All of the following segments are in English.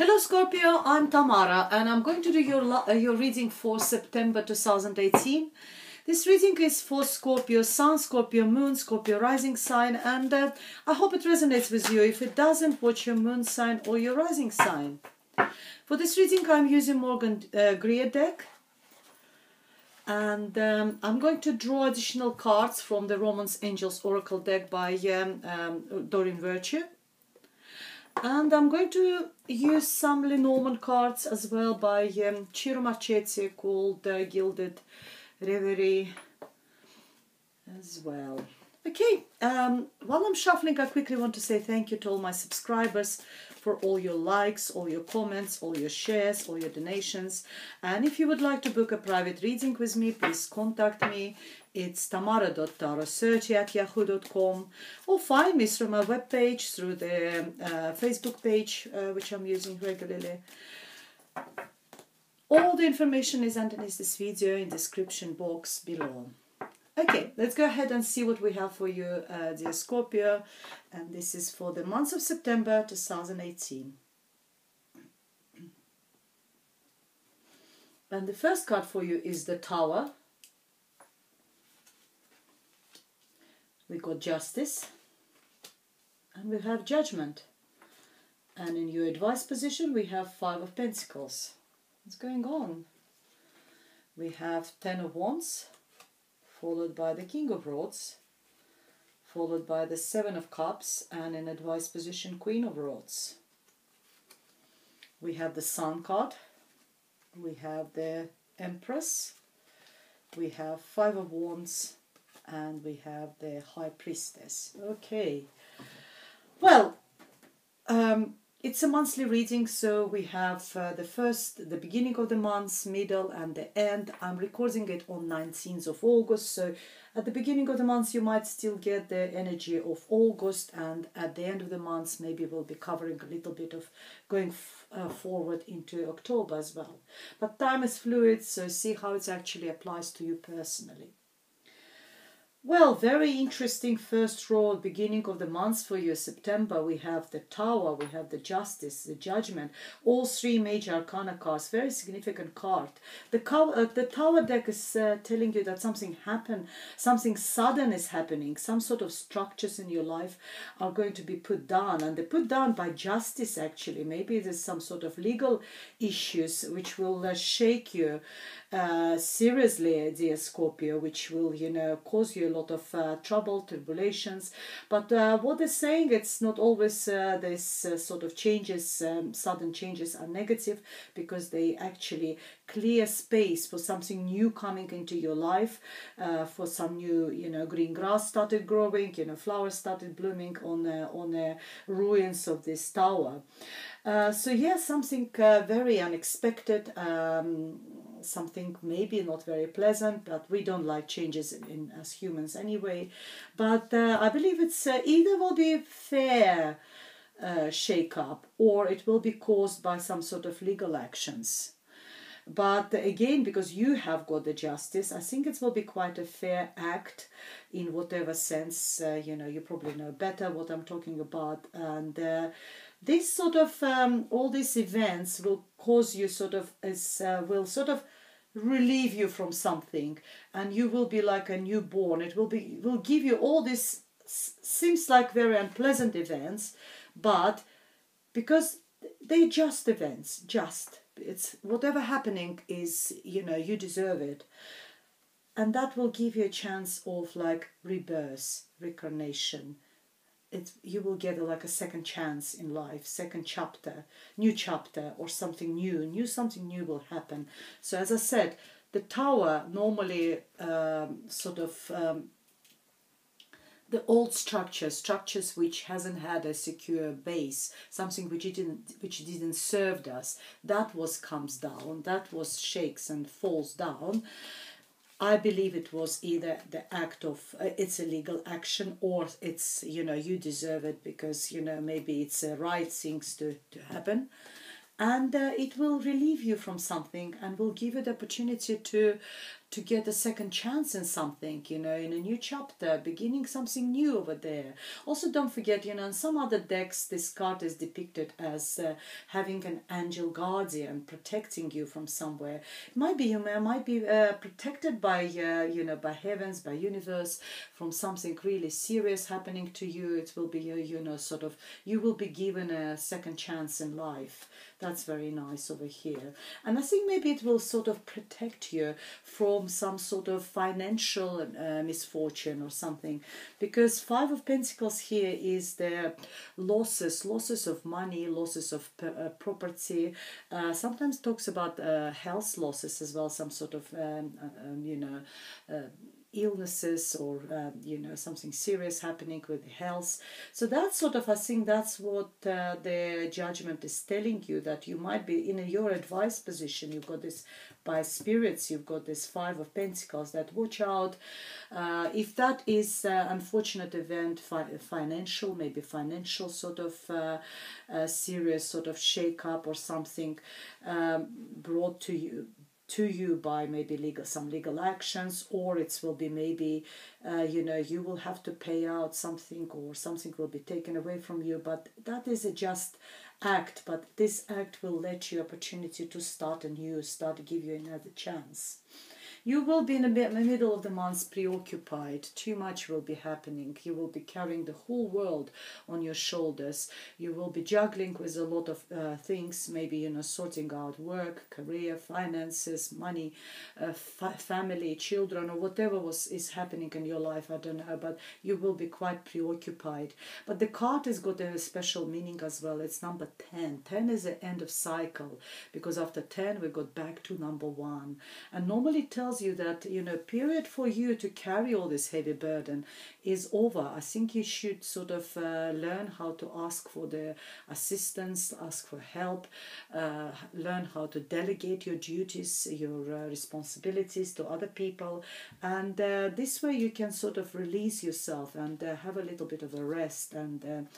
Hello Scorpio, I'm Tamara and I'm going to do your reading for September 2018. This reading is for Scorpio Sun, Scorpio Moon, Scorpio Rising sign, and I hope it resonates with you. If it doesn't, watch your Moon sign or your Rising sign. For this reading I'm using Morgan Greer deck, and I'm going to draw additional cards from the Romance Angels Oracle deck by Doreen Virtue. And I'm going to use some Lenormand cards as well by Ciro Marchetti called Gilded Reverie as well. Okay, while I'm shuffling, I quickly want to say thank you to all my subscribers for all your likes, all your comments, all your shares, all your donations. And if you would like to book a private reading with me, please contact me. It's tamara.tarot30@yahoo.com, or find me through my webpage, through the Facebook page, which I'm using regularly. All the information is underneath this video in the description box below. Okay, let's go ahead and see what we have for you, dear Scorpio. And this is for the month of September 2018. And the first card for you is the Tower. We got Justice. And we have Judgment. And in your advice position, we have Five of Pentacles. What's going on? We have Ten of Wands, followed by the King of Rods, followed by the Seven of Cups, and in advice position, Queen of Rods. We have the Sun card, we have the Empress, we have Five of Wands, and we have the High Priestess. Okay, well, it's a monthly reading, so we have the beginning of the month, middle and the end. I'm recording it on 19th of August, so at the beginning of the month you might still get the energy of August, and at the end of the month maybe we'll be covering a little bit of going forward into October as well. But time is fluid, so see how it actually applies to you personally. Well, very interesting first row, beginning of the month for you, September. We have the Tower, we have the Justice, the Judgment, all three major arcana cards, very significant card. The Tower deck is telling you that something happened, something sudden is happening, some sort of structures in your life are going to be put down, and they're put down by justice actually. Maybe there's some sort of legal issues which will shake you seriously, dear Scorpio, which will, cause you a lot of trouble, tribulations. But what they're saying, it's not always this sort of changes, sudden changes are negative, because they actually clear space for something new coming into your life, for some new, green grass started growing, flowers started blooming on the ruins of this tower. So yeah, something very unexpected, something maybe not very pleasant, but we don't like changes as humans anyway. But I believe it's either will be fair shake-up, or it will be caused by some sort of legal actions. But again, because you have got the Justice, I think it will be quite a fair act in whatever sense. You probably know better what I'm talking about. And this sort of, all these events will cause you will sort of relieve you from something, and you will be like a newborn. It will give you all this, seems like very unpleasant events, but because they're just events, it's whatever happening is, you deserve it. And that will give you a chance of like rebirth, reincarnation. You will get like a second chance in life, second chapter, new chapter, or something new. Something new will happen. So as I said, the Tower normally the old structures which hasn't had a secure base, something which didn't serve us, that comes down, that shakes and falls down. I believe it was either the act of, it's a legal action, or it's, you deserve it because, maybe it's a right things to happen. And it will relieve you from something and will give you the opportunity to to get a second chance in something, you know, in a new chapter, beginning something new over there. Also, don't forget, you know, in some other decks, this card is depicted as having an angel guardian protecting you from somewhere. It might be, you might be protected by, you know, by heavens, by universe, from something really serious happening to you. It will be, you know, sort of, you will be given a second chance in life. That's very nice over here. And I think maybe it will sort of protect you from some sort of financial misfortune or something. Because Five of Pentacles here is the losses of money, losses of property. Sometimes talks about health losses as well, some sort of, you know, illnesses or you know, something serious happening with health. So that's sort of, I think that's what the Judgment is telling you, that you might be in your advice position. You've got this by spirits, you've got this Five of Pentacles, that watch out if that is unfortunate event, financial, maybe financial sort of serious sort of shake up or something brought to you by maybe some legal actions, or it will be maybe you know, you will have to pay out something, or something will be taken away from you. But that is a just act, but this act will let you opportunity to start anew, to give you another chance. You will be in the middle of the month preoccupied. Too much will be happening. You will be carrying the whole world on your shoulders. You will be juggling with a lot of things, maybe, you know, sorting out work, career, finances, money, family, children, or whatever is happening in your life. I don't know, but you will be quite preoccupied. But the card has got a special meaning as well. It's number 10. 10 is the end of cycle, because after 10 we got back to number 1. And normally it tells you that, you know, period for you to carry all this heavy burden is over. I think you should sort of learn how to ask for the assistance, ask for help, learn how to delegate your duties, your responsibilities to other people, and this way you can sort of release yourself and have a little bit of a rest and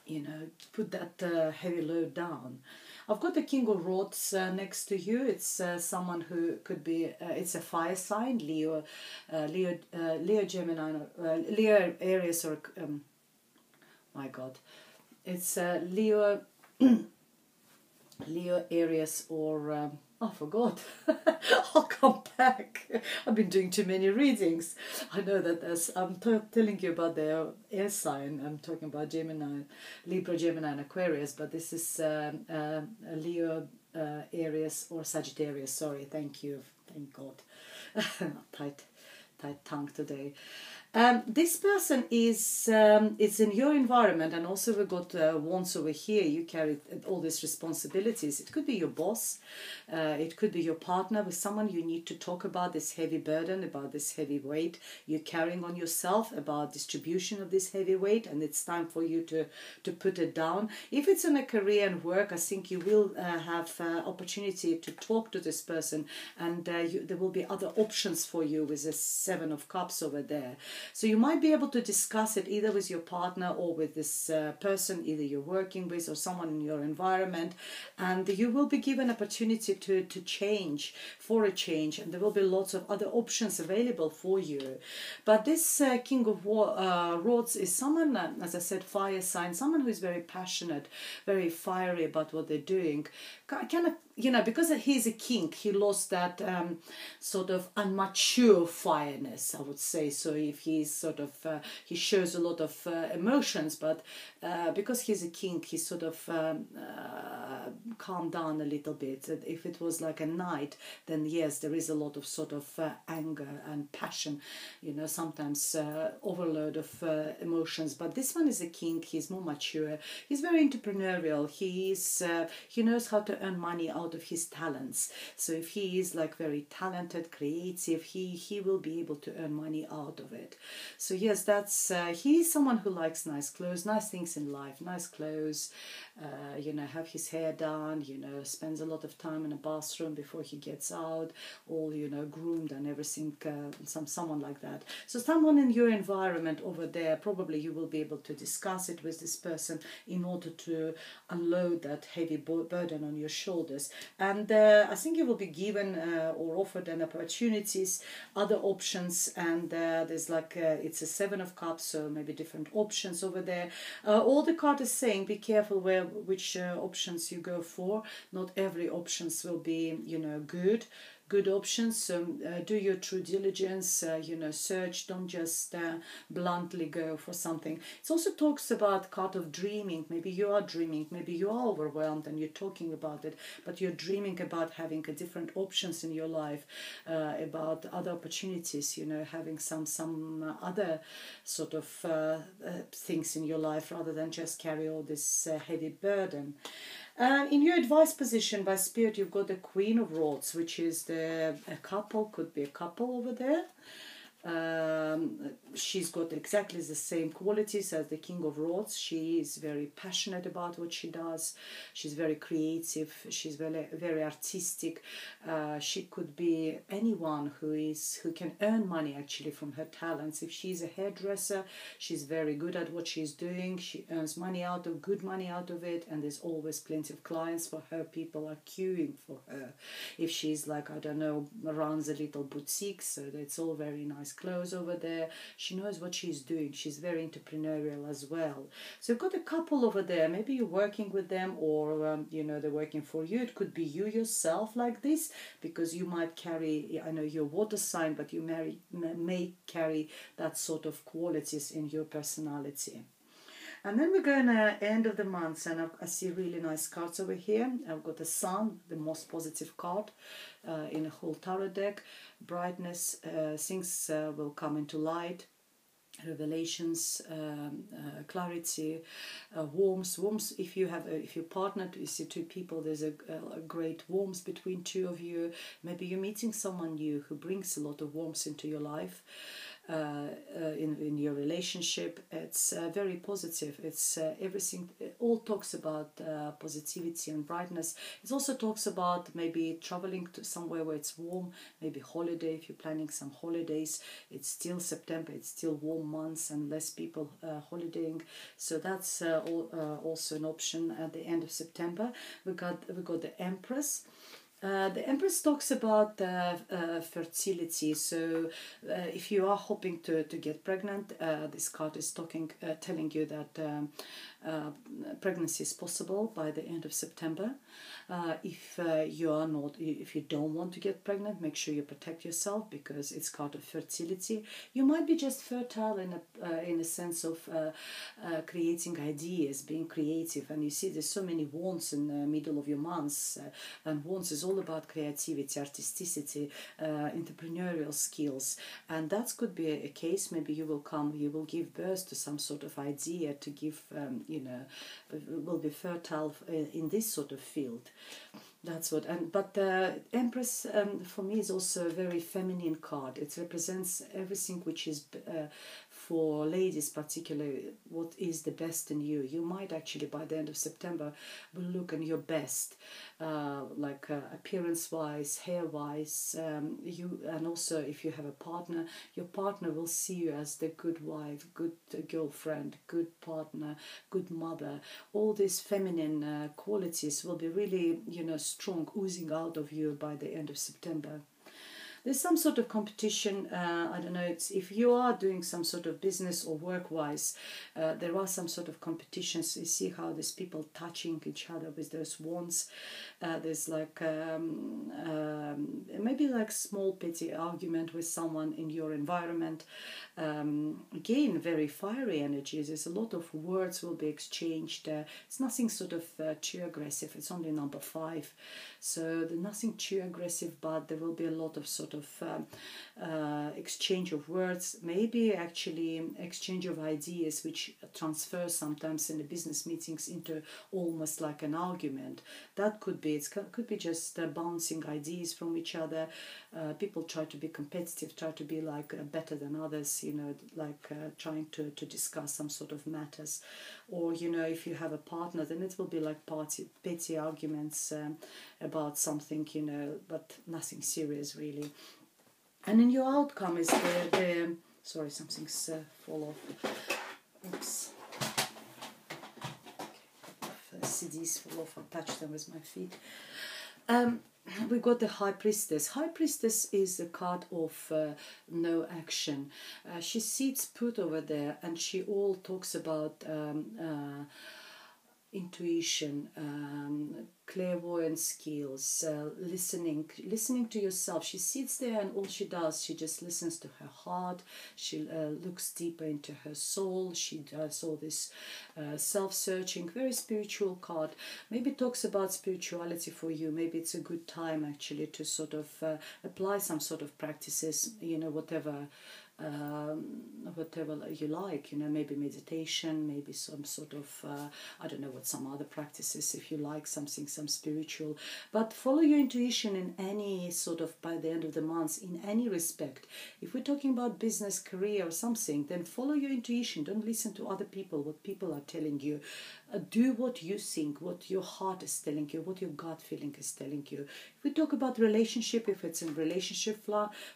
you know, put that heavy load down. I've got the King of Rods next to you. It's someone who could be, it's a fire sign, Leo, Gemini, Leo, Aries, or, my God, it's Leo, Leo, Aries, or, I forgot. I'll come back. I've been doing too many readings. I know that I'm telling you about the air sign. I'm talking about Gemini, Libra, Gemini, and Aquarius. But this is Leo, Aries, or Sagittarius. Sorry, thank you. Thank God. tight tongue today. This person is it's in your environment, and also we've got wands over here. You carry all these responsibilities. It could be your boss, it could be your partner, with someone you need to talk about this heavy burden, about this heavy weight you're carrying on yourself, about distribution of this heavy weight, and it's time for you to put it down. If it's in a career and work, I think you will have opportunity to talk to this person, and there will be other options for you with the Seven of Cups over there. So you might be able to discuss it either with your partner or with this person, either you're working with or someone in your environment, and you will be given opportunity to change, for a change, and there will be lots of other options available for you. But this King of Rods is someone, as I said, fire sign, someone who is very passionate, very fiery about what they're doing. Kind of, you know, because he's a king, he lost that sort of unmature fireness, I would say. So if he's sort of, he shows a lot of emotions, but because he's a king, he's sort of calmed down a little bit. If it was like a knight, then yes, there is a lot of sort of anger and passion, you know, sometimes overload of emotions. But this one is a king, he's more mature, he's very entrepreneurial, he knows how to earn money out of his talents. So if he is like very talented, creative, he will be able to earn money out of it. So yes, that's he's someone who likes nice clothes, nice things in life, nice clothes, you know, have his hair done, you know, spends a lot of time in a bathroom before he gets out, all, you know, groomed and everything, someone like that. So someone in your environment over there, probably you will be able to discuss it with this person in order to unload that heavy burden on your shoulders. And I think you will be given or offered an opportunities, other options, and there's like it's a 7 of cups, so maybe different options over there. All the card is saying be careful which options you go for. Not every options will be, you know, good options. So do your true diligence, you know, search, don't just bluntly go for something. It also talks about card of dreaming. Maybe you are dreaming, maybe you are overwhelmed and you're talking about it, but you're dreaming about having a different options in your life, about other opportunities, you know, having some other sort of things in your life rather than just carry all this heavy burden. In your advice position by Spirit, you've got the Queen of Rods, which is a couple, could be a couple over there. She's got exactly the same qualities as the King of Rods. She is very passionate about what she does. She's very creative. She's very artistic. She could be anyone who can earn money actually from her talents. If she's a hairdresser, she's very good at what she's doing. She earns good money out of it, and there's always plenty of clients for her. People are queuing for her. If she's like, I don't know, runs a little boutique, so it's all very nice clothes over there. She knows what she's doing. She's very entrepreneurial as well. So you've got a couple over there. Maybe you're working with them, or you know, they're working for you. It could be you yourself like this, because you might carry, I know you're water sign, but you may carry that sort of qualities in your personality. And then we're going to end of the month, and I see really nice cards over here. I've got the Sun, the most positive card in a whole tarot deck. Brightness, things will come into light. Revelations, clarity, warmth. If you're partnered, you see two people, there's a great warmth between two of you. Maybe you're meeting someone new who brings a lot of warmth into your life. In your relationship, it's very positive. It's everything. It all talks about positivity and brightness. It also talks about maybe traveling to somewhere where it's warm. Maybe holiday. If you're planning some holidays, it's still September. It's still warm months and less people holidaying. So that's also an option at the end of September. We got the Empress. The Empress talks about fertility. So if you are hoping to get pregnant, this card is telling you that pregnancy is possible by the end of September. If you don't want to get pregnant, make sure you protect yourself, because it's card of fertility. You might be just fertile in a sense of creating ideas, being creative, and you see there's so many wands in the middle of your months, and wands is all about creativity, artisticity, entrepreneurial skills, and that could be a case. Maybe you will give birth to some sort of idea to give, will be fertile in this sort of field. That's what, but the Empress for me is also a very feminine card. It represents everything which is for ladies, particularly what is the best in you. You might actually by the end of September will look on your best, like appearance-wise, hair-wise. And also if you have a partner, your partner will see you as the good wife, good girlfriend, good partner, good mother. All these feminine qualities will be really, strong, oozing out of you by the end of September. There's some sort of competition. I don't know, if you are doing some sort of business or work-wise, there are some sort of competitions. You see how there's people touching each other with those wands. There's like maybe like small petty argument with someone in your environment. Again, very fiery energies. There's a lot of words will be exchanged. It's nothing sort of too aggressive. It's only number 5. So there's nothing too aggressive, but there will be a lot of sort sort of exchange of words, maybe actually exchange of ideas, which transfer sometimes in the business meetings into almost like an argument. That could be, it could be just bouncing ideas from each other. People try to be competitive, try to be like better than others, you know, like trying to discuss some sort of matters. Or, you know, if you have a partner, then it will be like petty arguments about something, you know, but nothing serious really. And then your outcome is the sorry, something's fall off. Oops. Okay. CDs fall off. I'll touch them with my feet. We got the High Priestess. High Priestess is a card of no action. She sits put over there, and she all talks about intuition, clairvoyant skills, listening to yourself. She sits there, and all she does, she just listens to her heart. She looks deeper into her soul. She does all this self-searching, very spiritual card. Maybe talks about spirituality for you. Maybe it's a good time actually to sort of apply some sort of practices, you know, whatever you like, you know, maybe meditation, maybe some sort of I don't know what some other practices, if you like something, some spiritual. But follow your intuition in any sort of, by the end of the month, in any respect. If we're talking about business, career or something, then follow your intuition. Don't listen to other people, what people are telling you. Do what you think, what your heart is telling you, what your gut feeling is telling you. If we talk about relationship, if it's in relationship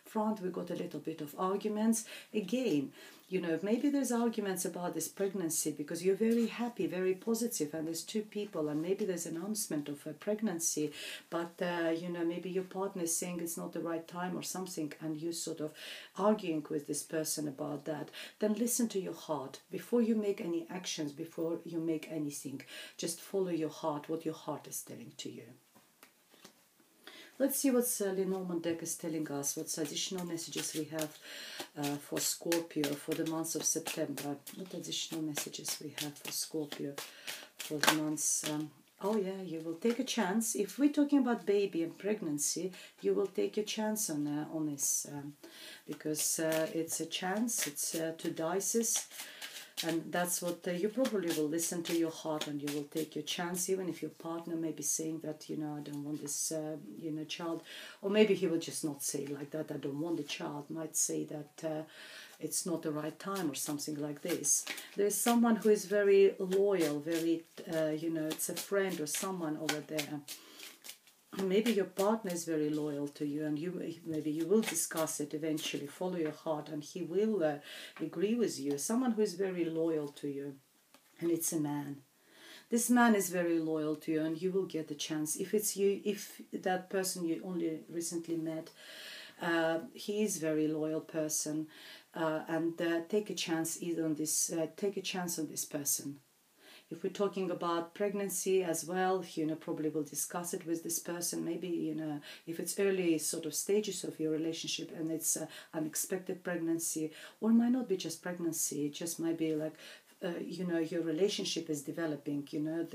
front, we got a little bit of arguments. Again, you know, maybe there's arguments about this pregnancy because you're very happy, very positive, and there's two people, and maybe there's an announcement of a pregnancy, but you know, maybe your partner is saying it's not the right time or something, and you sort of arguing with this person about that. Then listen to your heart before you make any actions, before you make anything. Just follow your heart, what your heart is telling to you. Let's see what Lenormand deck is telling us, what additional messages we have for Scorpio for the month of September. What additional messages we have for Scorpio for the months... oh yeah, you will take a chance. If we're talking about baby and pregnancy, you will take a chance on this. Because it's a chance, it's 2 dices. And that's what you probably will listen to your heart, and you will take your chance, even if your partner may be saying that, you know, I don't want this, you know, child. Or maybe he will just not say like that, I don't want the child. Might say that it's not the right time or something like this. There's someone who is very loyal, very, you know, it's a friend or someone over there. Maybe your partner is very loyal to you, and maybe you will discuss it eventually. Follow your heart, and he will agree with you. Someone who is very loyal to you, and it's a man. This man is very loyal to you, and you will get the chance. If it's you, if that person you only recently met, he is a very loyal person, and take a chance either on this. Take a chance on this person. If we're talking about pregnancy as well, you know, probably we'll discuss it with this person. Maybe, you know, if it's early sort of stages of your relationship and it's unexpected pregnancy, or it might not be just pregnancy, it just might be like, you know, your relationship is developing, you know,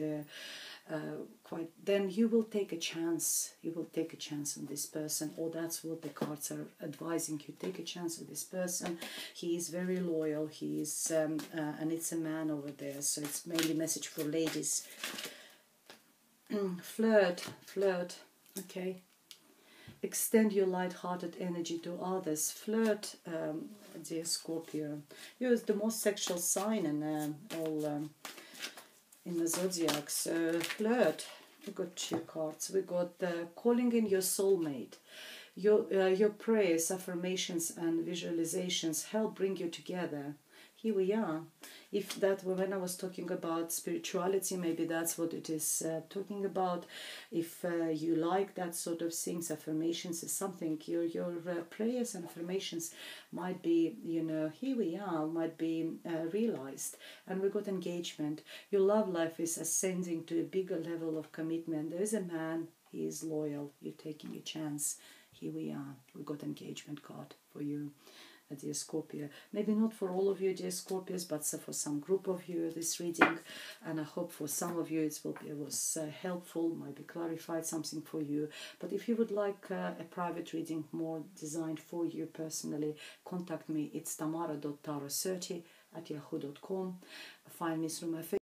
then you will take a chance. You will take a chance on this person, or that's what the cards are advising you. Take a chance on this person. He is very loyal. He is, and it's a man over there. So it's mainly message for ladies. Flirt. Okay. Extend your light-hearted energy to others. Flirt, dear Scorpio. You're the most sexual sign in all. In the zodiac. So flirt. We got 2 cards. We got calling in your soulmate. Your prayers, affirmations, and visualizations help bring you together. Here we are. If that were when I was talking about spirituality, maybe that's what it is talking about. If you like that sort of things, affirmations is something. Your prayers and affirmations might be, you know, here we are, might be realized. And we got engagement. Your love life is ascending to a bigger level of commitment. There is a man, he is loyal. You're taking a chance. Here we are. We got engagement card for you. dear Scorpio. Maybe not for all of you, dear Scorpios, but for some group of you, this reading. And I hope for some of you it was helpful, maybe clarified something for you. But if you would like a private reading more designed for you personally, contact me. It's tamara.taro30@yahoo.com. Find me through my